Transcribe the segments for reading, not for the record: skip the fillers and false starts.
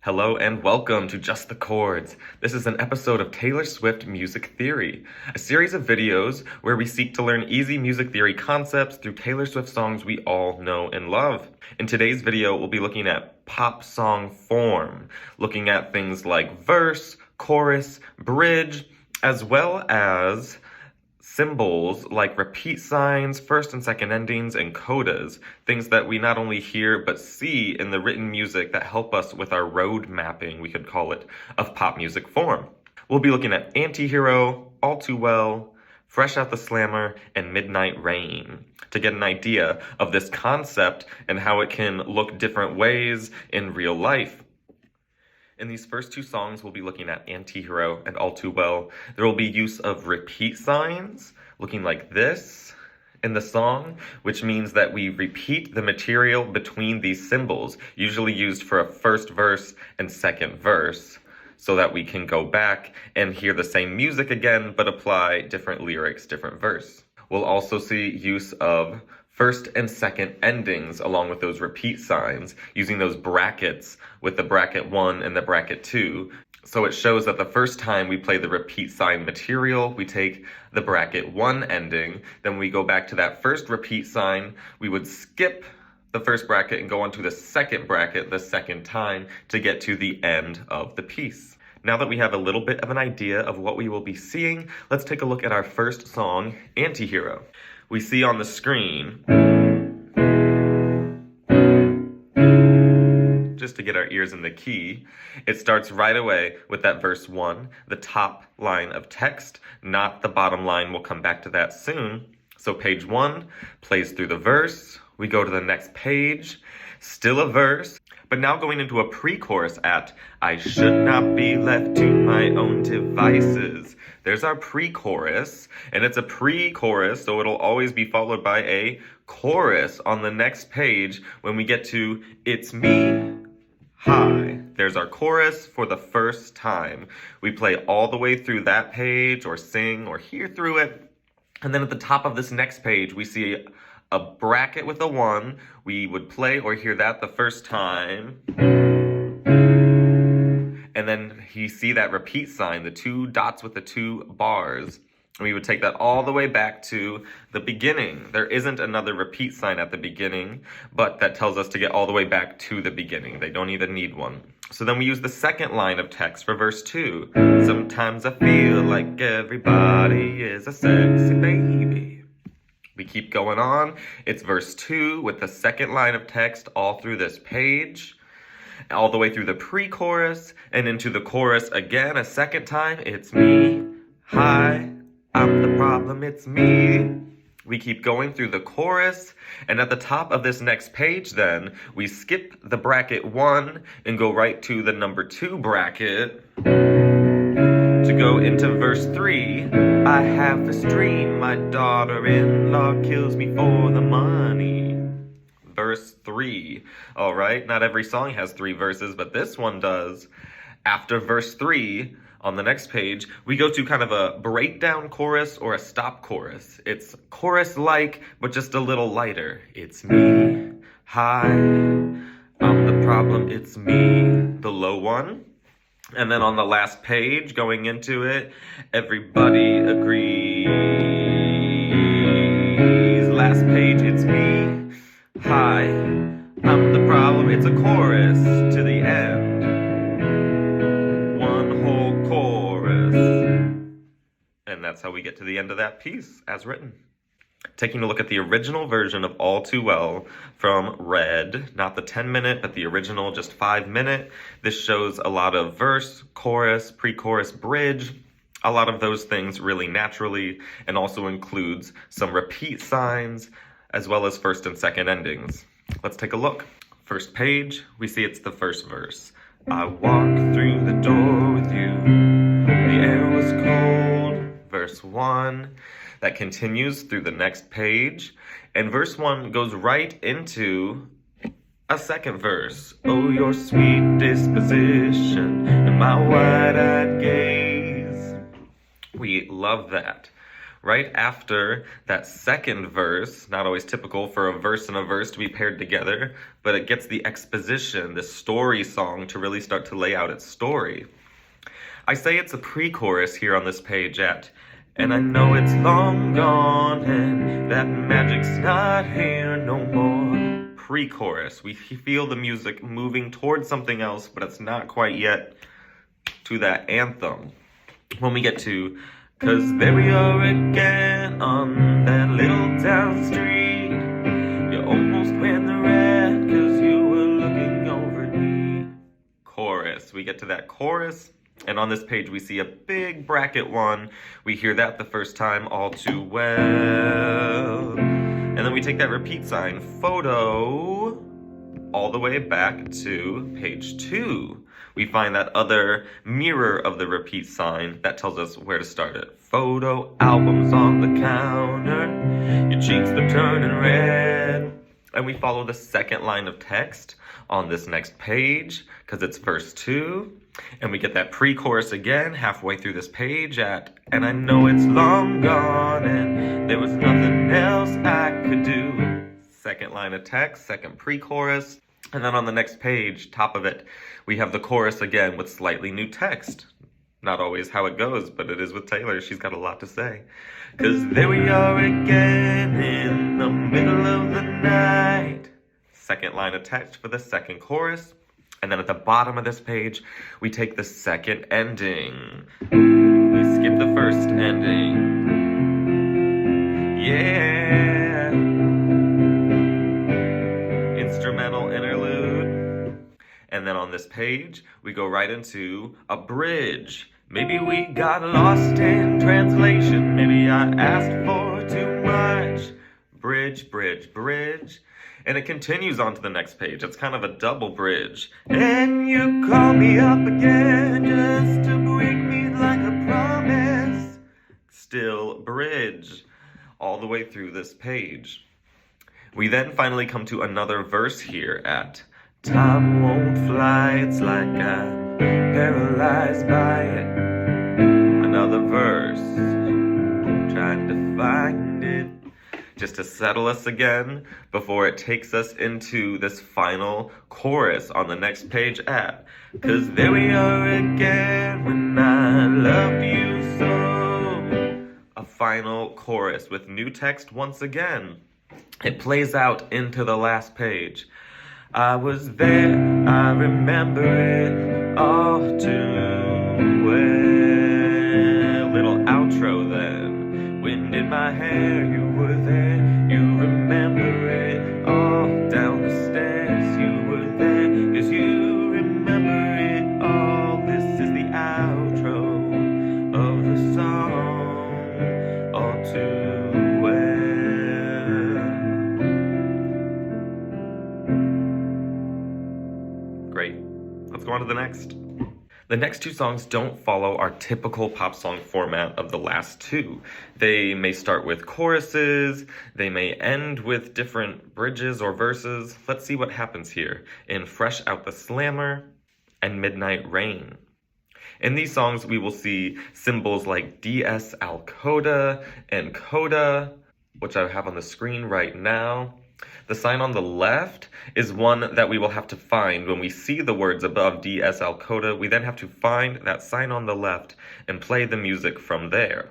Hello and welcome to Just the Chords. This is an episode of Taylor Swift Music Theory, a series of videos where we seek to learn easy music theory concepts through Taylor Swift songs we all know and love. In today's video, we'll be looking at pop song form, looking at things like verse, chorus, bridge, as well as symbols like repeat signs, first and second endings, and codas, things that we not only hear but see in the written music that help us with our road mapping, we could call it, of pop music form. We'll be looking at Antihero, All Too Well, Fresh Out the Slammer, and Midnight Rain to get an idea of this concept and how it can look different ways in real life. In these first two songs, we'll be looking at Antihero and All Too Well. There will be use of repeat signs, looking like this in the song, which means that we repeat the material between these symbols, usually used for a first verse and second verse, so that we can go back and hear the same music again, but apply different lyrics, different verse. We'll also see use of first and second endings along with those repeat signs, using those brackets with the bracket 1 and the bracket 2. So it shows that the first time we play the repeat sign material, we take the bracket 1 ending, then we go back to that first repeat sign, we would skip the first bracket and go on to the second bracket the second time to get to the end of the piece. Now that we have a little bit of an idea of what we will be seeing, let's take a look at our first song, Antihero. We see on the screen, just to get our ears in the key, it starts right away with that verse 1, the top line of text, not the bottom line. We'll come back to that soon. So page 1 plays through the verse. We go to the next page, still a verse, but now going into a pre-chorus at I should not be left to my own devices. There's our pre-chorus, and it's a pre-chorus, so it'll always be followed by a chorus on the next page when we get to It's Me, Hi. There's our chorus for the first time. We play all the way through that page, or sing, or hear through it, and then at the top of this next page, we see a bracket with a 1. We would play or hear that the first time. And then you see that repeat sign, the 2 dots with the 2 bars. And we would take that all the way back to the beginning. There isn't another repeat sign at the beginning, but that tells us to get all the way back to the beginning. They don't even need one. So then we use the second line of text for verse 2. Sometimes I feel like everybody is a sexy baby. We keep going on. It's verse 2 with the second line of text all through this page, all the way through the pre-chorus, and into the chorus again a second time. It's me, hi, I'm the problem, it's me. We keep going through the chorus, and at the top of this next page then, we skip the bracket 1 and go right to the number 2 bracket to go into verse 3. I have this dream, my daughter-in-law kills me for the money. Verse 3. All right, not every song has 3 verses, but this one does. After verse 3, on the next page, we go to kind of a breakdown chorus or a stop chorus. It's chorus-like, but just a little lighter. It's me, hi, I'm the problem, it's me, the low one. And then on the last page, going into it, everybody agrees. Last page, it's me. Hi, I'm the problem. It's a chorus to the end. One whole chorus. And that's how we get to the end of that piece, as written. Taking a look at the original version of All Too Well from Red, not the 10-minute, but the original just 5-minute. This shows a lot of verse, chorus, pre-chorus, bridge, a lot of those things really naturally, and also includes some repeat signs, as well as first and second endings. Let's take a look. First page, we see it's the first verse. I walked through the door with you, the air was cold. Verse 1. That continues through the next page, and verse 1 goes right into a second verse. Oh, your sweet disposition and my wide-eyed gaze. We love that. Right after that second verse, not always typical for a verse and a verse to be paired together, but it gets the exposition, the story song to really start to lay out its story. I say it's a pre-chorus here on this page and I know it's long gone and that magic's not here no more. Pre-chorus. We feel the music moving towards something else, but it's not quite yet to that anthem. When we get to, 'cause there we are again on that little town street. You almost went the red 'cause you were looking over me. Chorus. We get to that chorus. And on this page, we see a big bracket 1. We hear that the first time, all too well. And then we take that repeat sign, photo, all the way back to page 2. We find that other mirror of the repeat sign that tells us where to start it. Photo albums on the counter, your cheeks are turning red. And we follow the second line of text on this next page, because it's verse 2. And we get that pre-chorus again halfway through this page and I know it's long gone and there was nothing else I could do. Second line of text, second pre-chorus. And then on the next page, top of it, we have the chorus again with slightly new text. Not always how it goes, but it is with Taylor. She's got a lot to say. 'Cause there we are again in the middle of the night. Second line of text for the second chorus. And then at the bottom of this page, we take the second ending. We skip the first ending. Yeah. Instrumental interlude. And then on this page, we go right into a bridge. Maybe we got lost in translation. Maybe I asked for too much. Bridge, bridge, bridge. And it continues on to the next page. It's kind of a double bridge. And you call me up again just to break me like a promise. Still bridge all the way through this page. We then finally come to another verse here at time won't fly, it's like I'm paralyzed by it. Another verse, trying to find it. Just to settle us again before it takes us into this final chorus on the next page at 'cause there we are again when I loved you so. A final chorus with new text once again. It plays out into the last page. I was there, I remember it all too well. Little outro then. Wind in my hair, you were there, you remember it all down the stairs, you were there, 'cause you remember it all. This is the outro of the song, all too well. Great. Let's go on to the next. The next two songs don't follow our typical pop song format of the last two. They may start with choruses, they may end with different bridges or verses. Let's see what happens here in Fresh Out the Slammer and Midnight Rain. In these songs, we will see symbols like DSL coda and coda, which I have on the screen right now. The sign on the left is one that we will have to find when we see the words above DSL coda. We then have to find that sign on the left and play the music from there.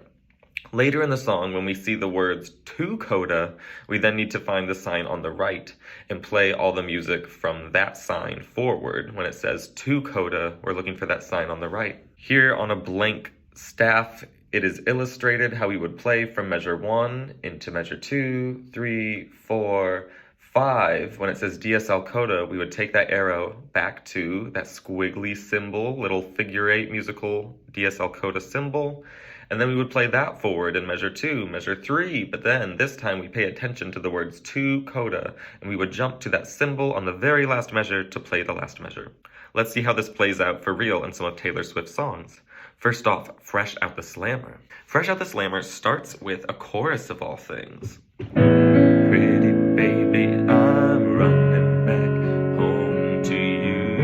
Later in the song, when we see the words to coda, we then need to find the sign on the right and play all the music from that sign forward. When it says to coda, we're looking for that sign on the right. Here on a blank staff, it is illustrated how we would play from measure 1 into measure 2, 3, 4, 5. When it says DSL coda, we would take that arrow back to that squiggly symbol, little figure 8 musical DSL coda symbol, and then we would play that forward in measure 2, measure 3, but then this time we pay attention to the words to coda, and we would jump to that symbol on the very last measure to play the last measure. Let's see how this plays out for real in some of Taylor Swift's songs. First off, Fresh Out the Slammer. Fresh Out the Slammer starts with a chorus of all things. Pretty baby, I'm running back home to you.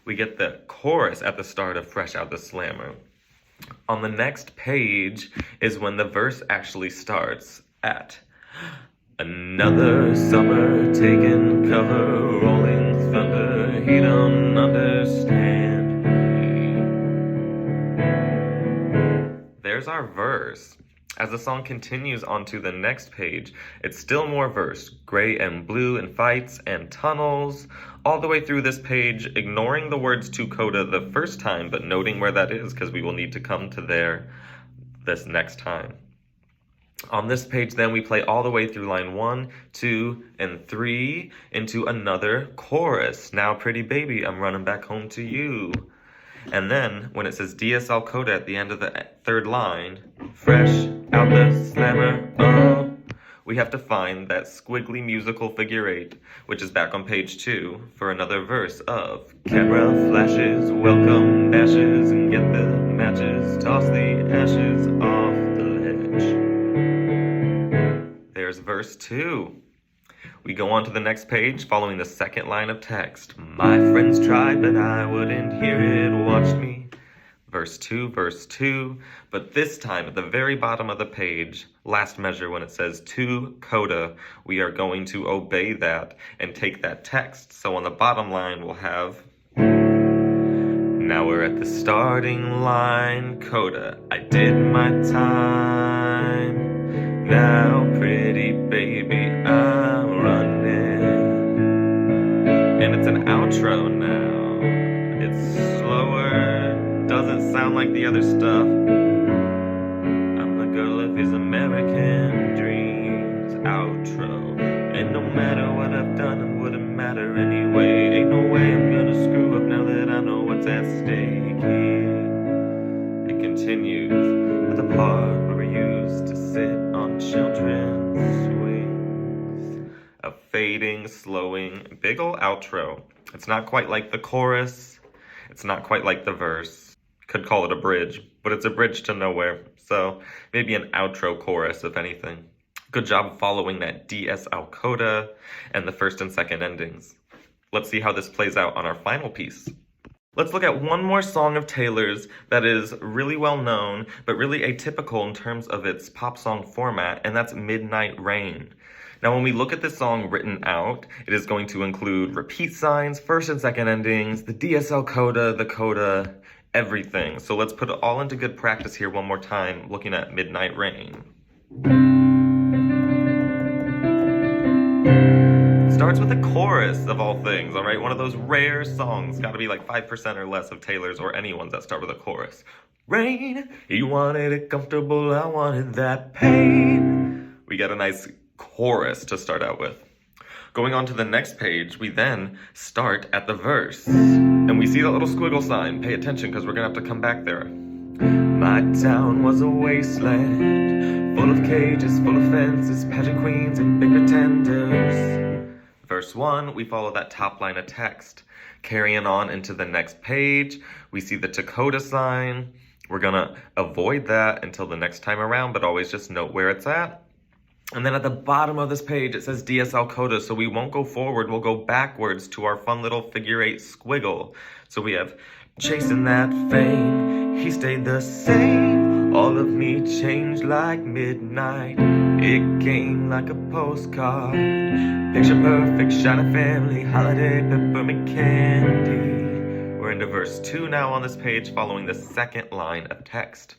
We get the chorus at the start of Fresh Out the Slammer. On the next page is when the verse actually starts at another summer taking cover, rolling thunder, he don't understand me. There's our verse. As the song continues onto the next page, it's still more verse, gray and blue and fights and tunnels, all the way through this page, ignoring the words to coda the first time, but noting where that is because we will need to come to there this next time. On this page, then, we play all the way through line 1, 2, and 3 into another chorus. Now, pretty baby, I'm running back home to you. And then, when it says DSL coda at the end of the third line, fresh out the slammer, oh, we have to find that squiggly musical figure 8, which is back on page 2, for another verse of camera flashes, welcome ashes, and get the matches, toss the ashes off the ledge. There's verse 2. We go on to the next page following the second line of text. My friends tried, but I wouldn't hear it. Watch me. Verse 2, but this time at the very bottom of the page, last measure when it says to coda, we are going to obey that and take that text. So on the bottom line, we'll have, now we're at the starting line, coda, I did my time. Now, pretty baby, I'm running. And it's an outro now. It's slower, doesn't sound like the other stuff. I'm the girl of his American dreams. Outro. And no matter what I've done, it wouldn't matter anyway. Ain't no way I'm gonna screw up now that I know what's at stake here. It continues at the part where we used to sit on children's swings. A fading, slowing, big ol' outro. It's not quite like the chorus. It's not quite like the verse. Could call it a bridge, but it's a bridge to nowhere. So maybe an outro chorus, if anything. Good job following that DSL coda and the first and second endings. Let's see how this plays out on our final piece. Let's look at one more song of Taylor's that is really well known, but really atypical in terms of its pop song format, and that's Midnight Rain. Now, when we look at this song written out, it is going to include repeat signs, first and second endings, the DSL coda, the coda, everything. So let's put it all into good practice here one more time, looking at Midnight Rain. Starts with a chorus of all things, all right? One of those rare songs. Got to be like 5% or less of Taylor's or anyone's that start with a chorus. Rain, you wanted it comfortable, I wanted that pain. We got a nice chorus to start out with. Going on to the next page, we then start at the verse. And we see the little squiggle sign. Pay attention because we're going to have to come back there. My town was a wasteland, full of cages, full of fences, pageant queens and big pretenders. Verse 1, we follow that top line of text. Carrying on into the next page, we see the coda sign. We're going to avoid that until the next time around, but always just note where it's at. And then at the bottom of this page, it says DSL coda, so we won't go forward, we'll go backwards to our fun little figure 8 squiggle. So we have chasing that fame, he stayed the same. All of me changed like midnight. It came like a postcard. Picture perfect, shot of family, holiday, peppermint candy. We're into verse 2 now on this page, following the second line of text.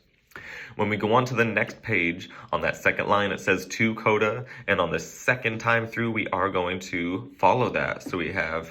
When we go on to the next page, on that second line, it says to coda, and on the second time through, we are going to follow that. So we have,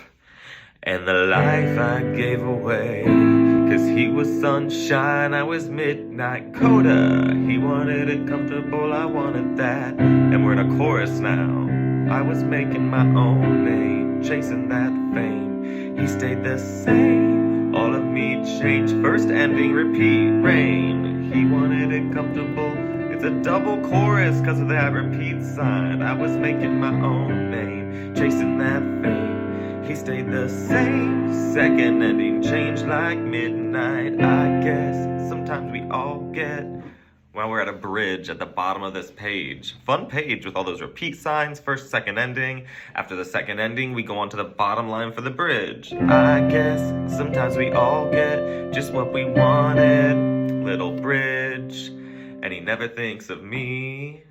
and the life I gave away, 'cause he was sunshine, I was midnight, coda. He wanted it comfortable, I wanted that. And we're in a chorus now. I was making my own name, chasing that fame. He stayed the same, all of me changed. First ending, repeat, rain. He wanted it comfortable. It's a double chorus 'cause of that repeat sign. I was making my own name, chasing that fame. He stayed the same, second ending, changed like midnight. I guess sometimes we all get. Well, we're at a bridge at the bottom of this page. Fun page with all those repeat signs, first, second ending. After the second ending, we go on to the bottom line for the bridge. I guess sometimes we all get just what we wanted. little bridge, and he never thinks of me,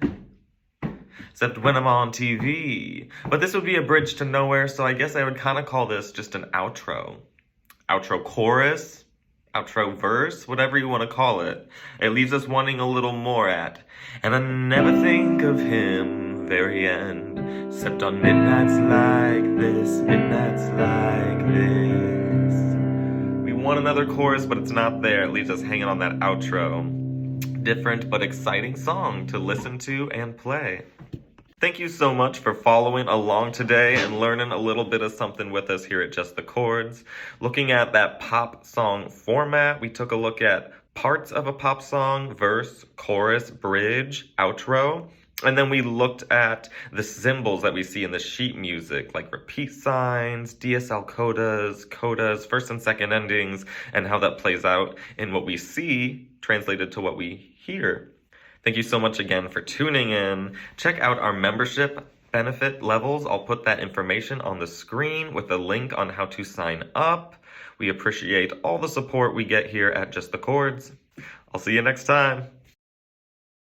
except when I'm on TV. But this would be a bridge to nowhere, so I guess I would kind of call this just an outro. Outro chorus, outro verse, whatever you want to call it. It leaves us wanting a little more at. And I never think of him, very end, except on midnights like this, midnights like this. We want another chorus, but it's not there. It leaves us hanging on that outro. Different but exciting song to listen to and play. Thank you so much for following along today and learning a little bit of something with us here at Just the Chords. Looking at that pop song format, we took a look at parts of a pop song, verse, chorus, bridge, outro. And then we looked at the symbols that we see in the sheet music, like repeat signs, DSL codas, first and second endings, and how that plays out in what we see translated to what we hear. Thank you so much again for tuning in. Check out our membership benefit levels. I'll put that information on the screen with a link on how to sign up. We appreciate all the support we get here at Just the Chords. I'll see you next time.